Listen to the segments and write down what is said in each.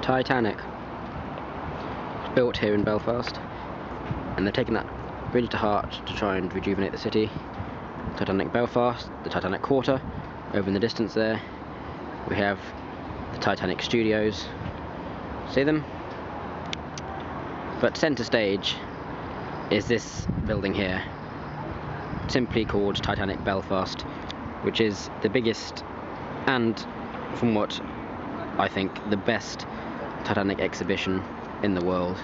Titanic. It's built here in Belfast, and they're taking that really to heart to try and rejuvenate the city. Titanic Belfast, the Titanic Quarter, over in the distance there. We have the Titanic Studios. See them? But centre stage is this building here, simply called Titanic Belfast, which is the biggest and, from what I think, the best Titanic exhibition in the world.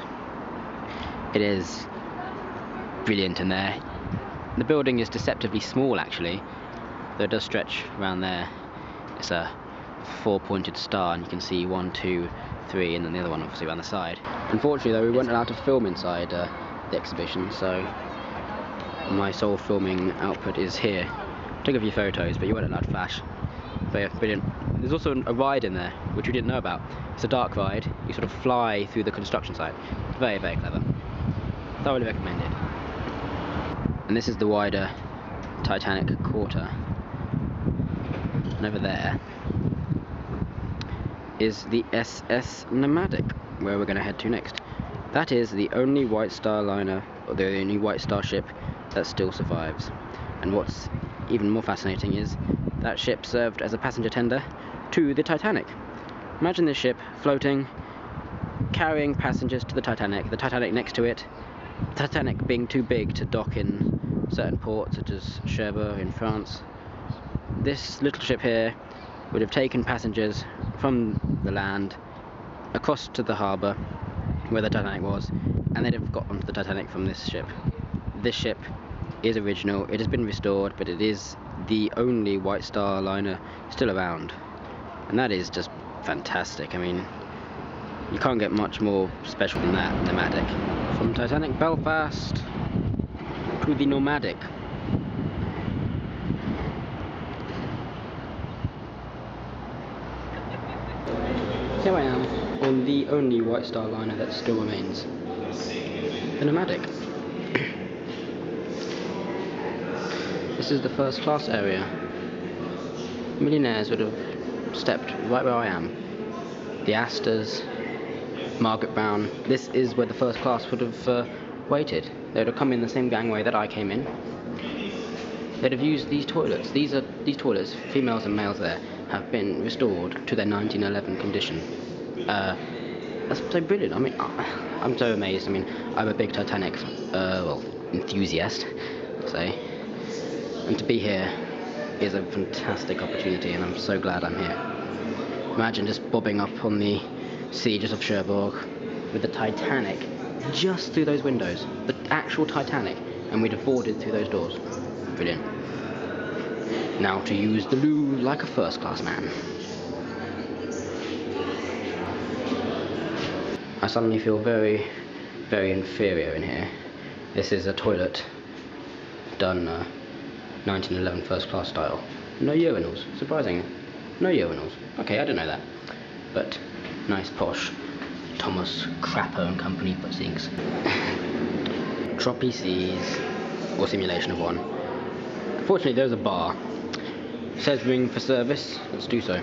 It is brilliant in there. The building is deceptively small actually, though it does stretch around there. It's a four-pointed star, and you can see 1, 2, 3, and then the other one obviously around the side. Unfortunately though, we weren't allowed to film inside the exhibition, so my sole filming output is here. Took a few photos, but you weren't allowed flash. But yeah, brilliant. There's also a ride in there, which we didn't know about. It's a dark ride. You sort of fly through the construction site. Very, very clever. Thoroughly recommended. And this is the wider Titanic Quarter. And over there is the SS Nomadic, where we're going to head to next. That is the only White Star liner, or the only White Star ship that still survives. And what's even more fascinating is that ship served as a passenger tender to the Titanic. Imagine this ship floating, carrying passengers to the Titanic next to it, the Titanic being too big to dock in certain ports such as Cherbourg in France. This little ship here would have taken passengers from the land across to the harbour where the Titanic was, and they'd have got onto the Titanic from this ship. This ship is original, it has been restored, but it is the only White Star liner still around, and that is just fantastic. I mean, you can't get much more special than that. Nomadic. From Titanic Belfast to the Nomadic. Here I am on the only White Star liner that still remains, the Nomadic. This is the first class area. Millionaires would have stepped right where I am. The Astors, Margaret Brown. This is where the first class would have waited. They would have come in the same gangway that I came in. They'd have used these toilets. These toilets, females and males there, have been restored to their 1911 condition. That's so brilliant. I mean, I'm so amazed. I mean, I'm a big Titanic enthusiast, I'd say. And to be here is a fantastic opportunity, and I'm so glad I'm here. Imagine just bobbing up on the sea just off Cherbourg with the Titanic just through those windows. The actual Titanic, and we'd have boarded through those doors. Brilliant. Now to use the loo like a first class man. I suddenly feel very, very inferior in here. This is a toilet done 1911 first class style. No urinals, surprisingly. No urinals. Okay, I didn't know that. But nice posh Thomas Crapper and Company pussings. Troppy seas, or simulation of one. Fortunately, there's a bar. It says ring for service. Let's do so.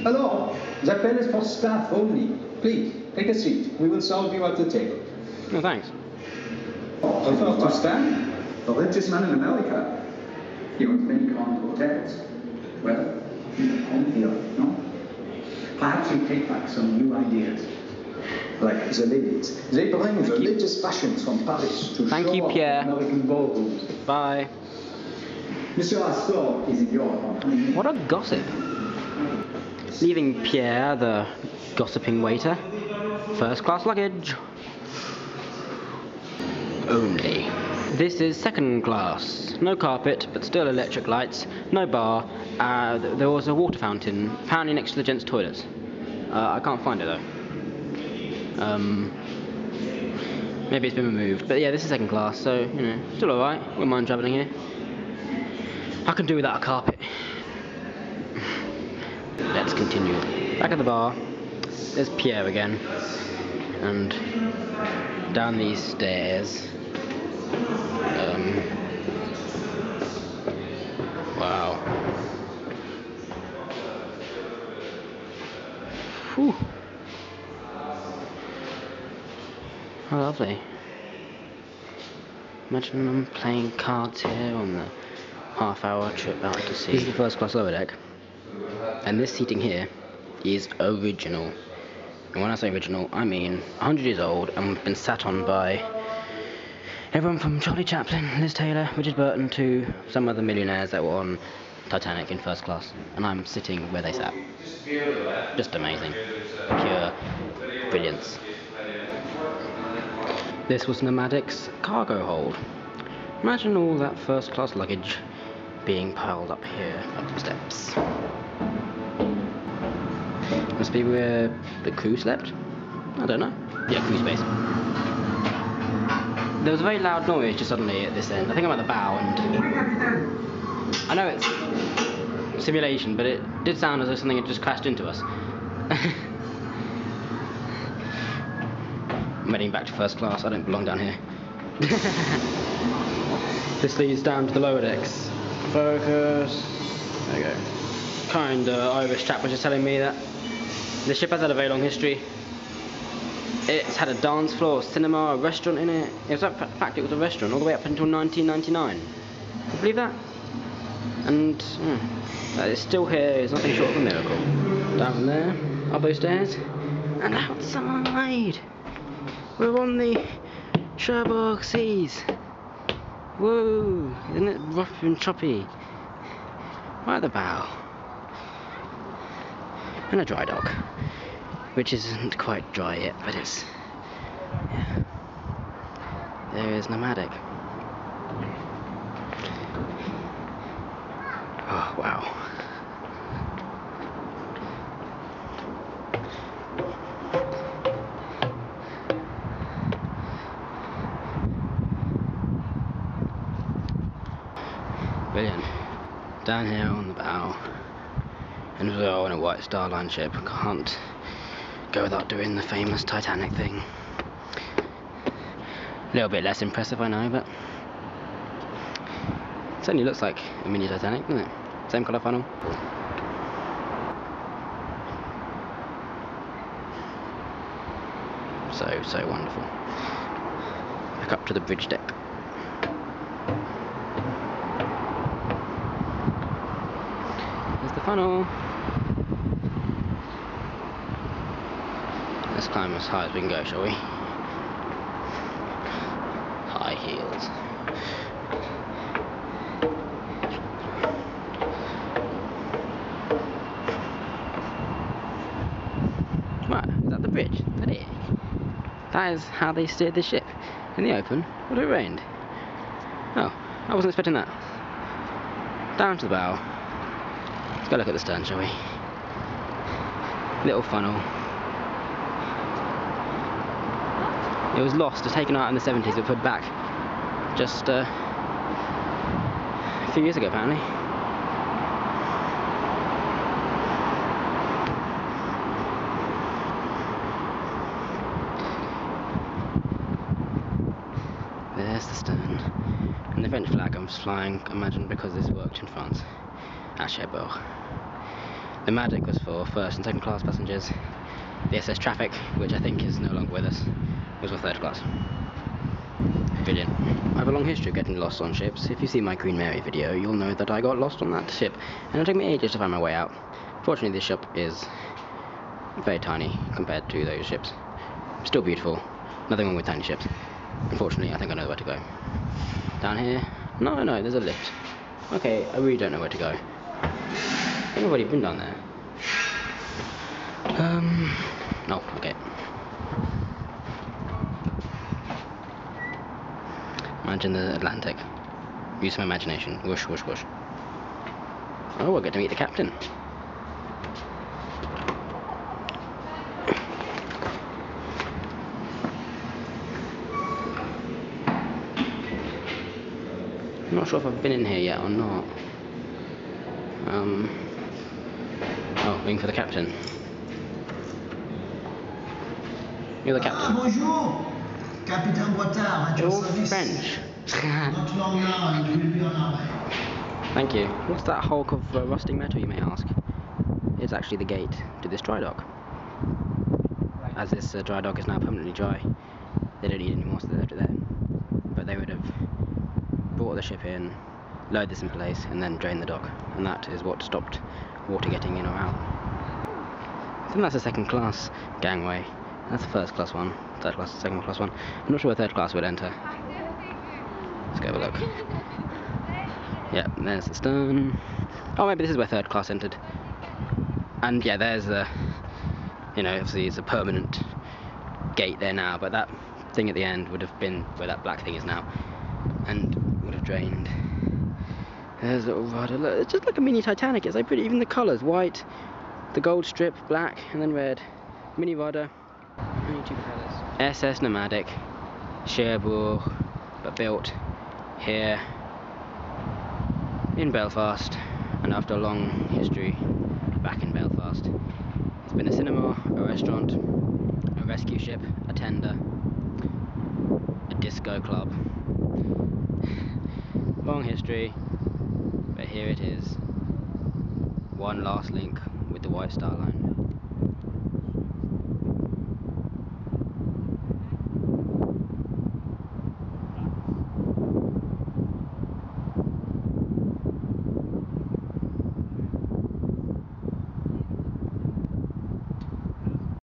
Hello, the appel is for staff only. Please, take a seat. We will serve you at the table. No, thanks. Oh, first to stand? The richest man in America. He owns many grand hotels. Well, he's at home here, no? Perhaps you take back some new ideas. Like the ladies. They bring the latest fashions from Paris to Thank you, show Pierre. off American ballrooms. Bye. Monsieur Astor is in your company. What a gossip. Leaving Pierre, the gossiping waiter. First class luggage. Only. This is second class. No carpet, but still electric lights. No bar. There was a water fountain, apparently next to the gents' toilets. I can't find it though. Maybe it's been removed. But yeah, this is second class, so, you know, still alright. Wouldn't mind travelling here. I can do without a carpet. Let's continue. Back at the bar, there's Pierre again, and down these stairs, How lovely. Imagine I'm playing cards here on the half-hour trip out to sea. This is the first class lower deck, and this seating here is original. And when I say original, I mean 100 years old and been sat on by everyone from Charlie Chaplin, Liz Taylor, Richard Burton to some other millionaires that were on Titanic in first class. And I'm sitting where they sat. Just amazing. Pure brilliance. This was Nomadic's cargo hold. Imagine all that first class luggage being piled up here, up the steps. Must be where the crew slept? I don't know. Yeah, crew space. There was a very loud noise just suddenly at this end. I think I'm at the bow, and I know it's simulation, but it did sound as though something had just crashed into us. I'm heading back to first class. I don't belong down here. This leads down to the lower decks. Focus. There we go. Irish chap was just telling me that the ship has had a very long history. It's had a dance floor, a cinema, a restaurant in it. In fact, it was a restaurant all the way up until 1999. Can you believe that? And it's still here. It's nothing short of a miracle. Down from there, up those stairs, and outside. We're on the Cherbourg Seas. Whoa! Isn't it rough and choppy? Right at the bow. And a dry dock, which isn't quite dry yet, but it's, yeah. There is Nomadic. Oh, wow. Brilliant. Down here on the bow. And as well in a White Star Line ship, can't go without doing the famous Titanic thing. A little bit less impressive, I know, but it certainly looks like a mini Titanic, doesn't it? Same colour funnel. So wonderful. Back up to the bridge deck. There's the funnel. Let's climb as high as we can go, shall we? High heels. What? Is that the bridge? That is. That is how they steered the ship. In the open? What if it rained? Oh, I wasn't expecting that. Down to the bow. Let's go look at the stern, shall we? Little funnel. It was lost, taken out in the 70s, but put back just a few years ago, apparently. There's the stern. And the French flag I'm flying, imagine, because this worked in France, at Cherbourg. The Nomadic was for first and second class passengers. The SS Traffic, which I think is no longer with us, was for third class. Brilliant. I have a long history of getting lost on ships. If you see my Queen Mary video, you'll know that I got lost on that ship, and it took me ages to find my way out. Fortunately, this ship is very tiny compared to those ships. Still beautiful. Nothing wrong with tiny ships. Unfortunately, I think I know where to go. Down here? No, there's a lift. Okay, I really don't know where to go. I think I've already been down there. Oh, okay. Imagine the Atlantic. Use some imagination. Whoosh, whoosh, whoosh. Oh, we'll get to meet the captain. I'm not sure if I've been in here yet or not. Oh, waiting for the captain. You're the captain. Bonjour, Capitaine Boitard, at your You're service. French. Not long now, and we will be on our way. Thank you. What's that hulk of rusting metal, you may ask? It's actually the gate to this dry dock. As this dry dock is now permanently dry, they don't need any more, so they left it there. But they would have brought the ship in, load this in place, and then drain the dock, and that is what stopped water getting in or out. I think that's a second class gangway. That's the first class one, third class, second class one. I'm not sure where third class would enter. Let's go have a look. Yeah, there's the stern. Oh, maybe this is where third class entered. And yeah, there's the, you know, obviously it's a permanent gate there now, but that thing at the end would have been where that black thing is now, and would have drained. There's a little rudder. Look, it's just like a mini Titanic. It's like pretty, even the colours, white, the gold strip, black, and then red. Mini rudder, only 2 propellers. SS Nomadic, Cherbourg, but built here in Belfast, and after a long history back in Belfast. It's been a cinema, a restaurant, a rescue ship, a tender, a disco club. Long history, but here it is. One last link with the White Star Line.